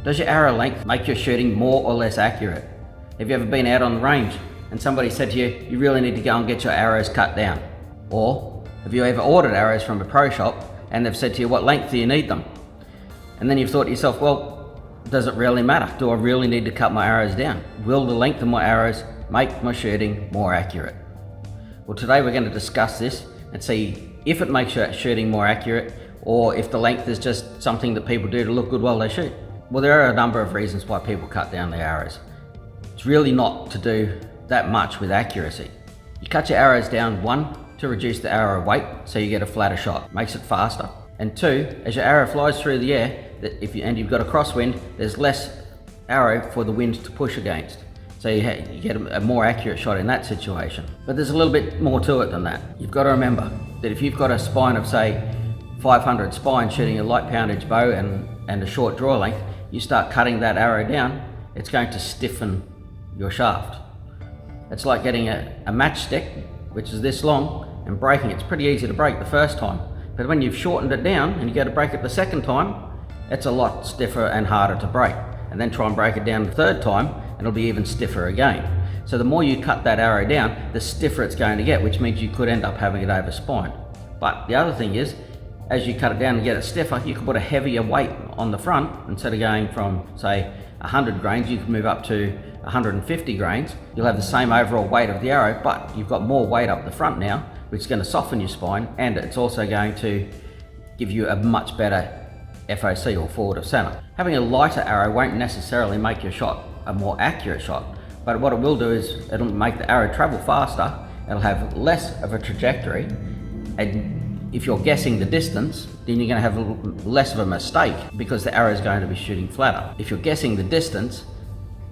Does your arrow length make your shooting more or less accurate? Have you ever been out on the range and somebody said to you, you really need to go and get your arrows cut down? Or have you ever ordered arrows from a pro shop and they've said to you, what length do you need them? And then you've thought to yourself, well, does it really matter? Do I really need to cut my arrows down? Will the length of my arrows make my shooting more accurate? Well, today we're going to discuss this and see if it makes your shooting more accurate or if the length is just something that people do to look good while they shoot. Well, there are a number of reasons why people cut down their arrows. It's really not to do that much with accuracy. You cut your arrows down, one, to reduce the arrow weight so you get a flatter shot, makes it faster. And two, as your arrow flies through the air, and you've got a crosswind, there's less arrow for the wind to push against. So you get a more accurate shot in that situation. But there's a little bit more to it than that. You've got to remember that if you've got a spine of, say, 500 spine shooting a light poundage bow and a short draw length, you start cutting that arrow down, it's going to stiffen your shaft. It's like getting a matchstick, which is this long, and breaking it. It's pretty easy to break the first time. But when you've shortened it down and you go to break it the second time, it's a lot stiffer and harder to break. And then try and break it down the third time, and it'll be even stiffer again. So the more you cut that arrow down, the stiffer it's going to get, which means you could end up having it over spine. But the other thing is, as you cut it down and get it stiffer, you can put a heavier weight on the front. Instead of going from, say, 100 grains, you can move up to 150 grains. You'll have the same overall weight of the arrow, but you've got more weight up the front now, which is going to soften your spine, and it's also going to give you a much better FOC, or forward of center. Having a lighter arrow won't necessarily make your shot a more accurate shot, but what it will do is it'll make the arrow travel faster, it'll have less of a trajectory, and if you're guessing the distance, then you're going to have less of a mistake because the arrow is going to be shooting flatter. If you're guessing the distance,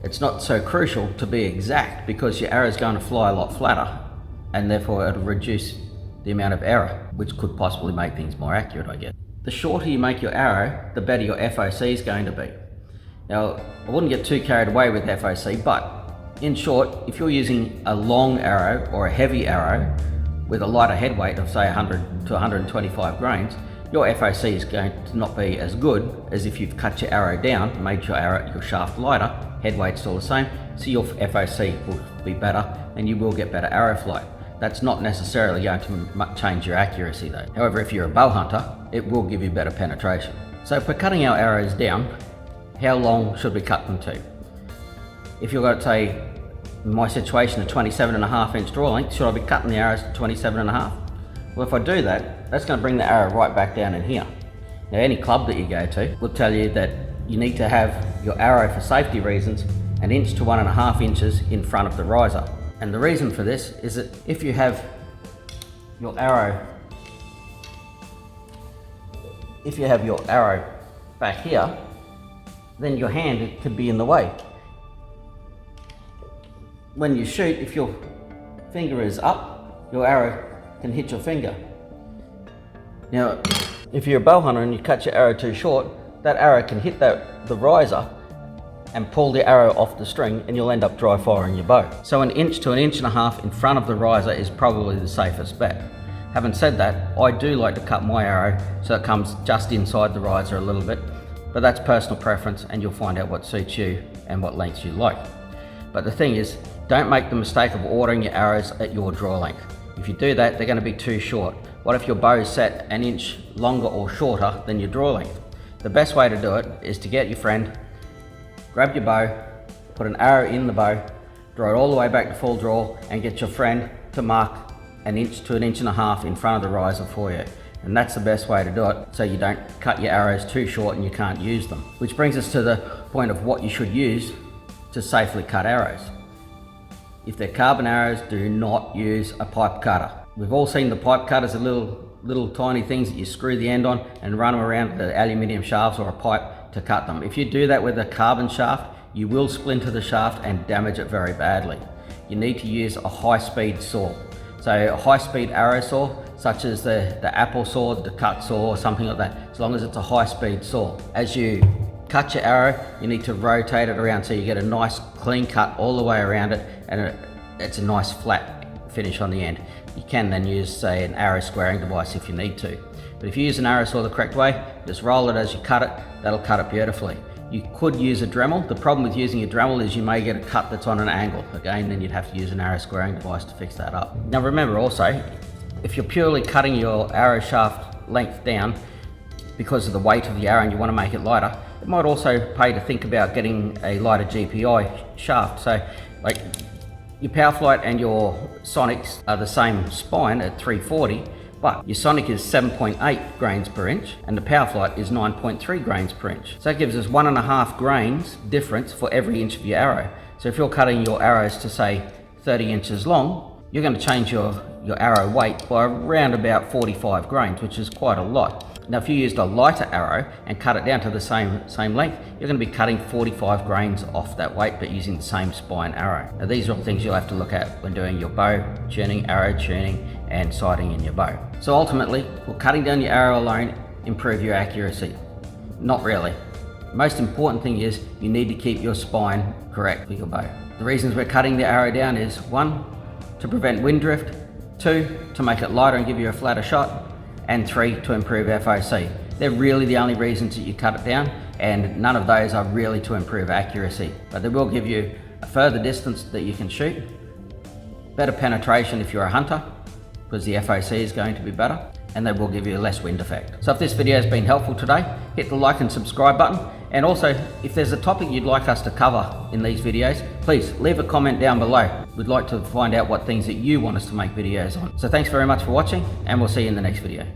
it's not so crucial to be exact because your arrow is going to fly a lot flatter, and therefore it'll reduce the amount of error, which could possibly make things more accurate, I guess. The shorter you make your arrow, the better your FOC is going to be. Now, I wouldn't get too carried away with FOC, but in short, if you're using a long arrow or a heavy arrow with a lighter head weight of, say, 100 to 125 grains, your FOC is going to not be as good as if you've cut your arrow down, made your shaft lighter, head weight still the same, so your FOC will be better and you will get better arrow flight. That's not necessarily going to change your accuracy though. However, if you're a bow hunter, it will give you better penetration. So if we're cutting our arrows down, how long should we cut them to? If you've got, say, in my situation, a 27.5 inch draw length, should I be cutting the arrows to 27.5? Well, if I do that, that's going to bring the arrow right back down in here. Now, any club that you go to will tell you that you need to have your arrow, for safety reasons, 1 inch to 1.5 inches in front of the riser. And the reason for this is that if you have your arrow back here, then your hand could be in the way. When you shoot, if your finger is up, your arrow can hit your finger. Now, if you're a bow hunter and you cut your arrow too short, that arrow can hit the riser and pull the arrow off the string, and you'll end up dry firing your bow. So 1 inch to 1.5 inches in front of the riser is probably the safest bet. Having said that, I do like to cut my arrow so it comes just inside the riser a little bit, but that's personal preference and you'll find out what suits you and what lengths you like. But the thing is, don't make the mistake of ordering your arrows at your draw length. If you do that, they're going to be too short. What if your bow is set 1 inch longer or shorter than your draw length? The best way to do it is to get your friend, grab your bow, put an arrow in the bow, draw it all the way back to full draw, and get your friend to mark 1 inch to 1.5 inches in front of the riser for you. And that's the best way to do it, so you don't cut your arrows too short and you can't use them. Which brings us to the point of what you should use to safely cut arrows. If they're carbon arrows, do not use a pipe cutter. We've all seen the pipe cutters, the little tiny things that you screw the end on and run them around the aluminium shafts or a pipe to cut them. If you do that with a carbon shaft, you will splinter the shaft and damage it very badly. You need to use a high-speed saw. So a high-speed arrow saw, such as the apple saw, the cut saw, or something like that, as long as it's a high-speed saw. As you cut your arrow, you need to rotate it around so you get a nice clean cut all the way around it, and it's a nice flat finish on the end. You can then use, say, an arrow squaring device if you need to. But if you use an arrow saw the correct way, just roll it as you cut it, that'll cut it beautifully. You could use a Dremel. The problem with using a Dremel is you may get a cut that's on an angle. Again, then you'd have to use an arrow squaring device to fix that up. Now remember also, if you're purely cutting your arrow shaft length down because of the weight of the arrow and you want to make it lighter, it might also pay to think about getting a lighter GPI shaft. So like your Powerflight and your Sonics are the same spine at 340, but your Sonic is 7.8 grains per inch and the Powerflight is 9.3 grains per inch. So that gives us 1.5 grains difference for every inch of your arrow. So if you're cutting your arrows to say 30 inches long, you're going to change your arrow weight by around about 45 grains, which is quite a lot. Now if you used a lighter arrow and cut it down to the same length, you're going to be cutting 45 grains off that weight but using the same spine arrow. Now these are all things you'll have to look at when doing your bow tuning, arrow tuning and sighting in your bow. So ultimately, will cutting down your arrow alone improve your accuracy? Not really. The most important thing is you need to keep your spine correct for your bow. The reasons we're cutting the arrow down is 1, to prevent wind drift, 2, to make it lighter and give you a flatter shot, and 3, to improve FOC. They're really the only reasons that you cut it down, and none of those are really to improve accuracy. But they will give you a further distance that you can shoot, better penetration if you're a hunter, because the FOC is going to be better, and they will give you a less wind effect. So if this video has been helpful today, hit the like and subscribe button. And also, if there's a topic you'd like us to cover in these videos, please leave a comment down below. We'd like to find out what things that you want us to make videos on. So thanks very much for watching, and we'll see you in the next video.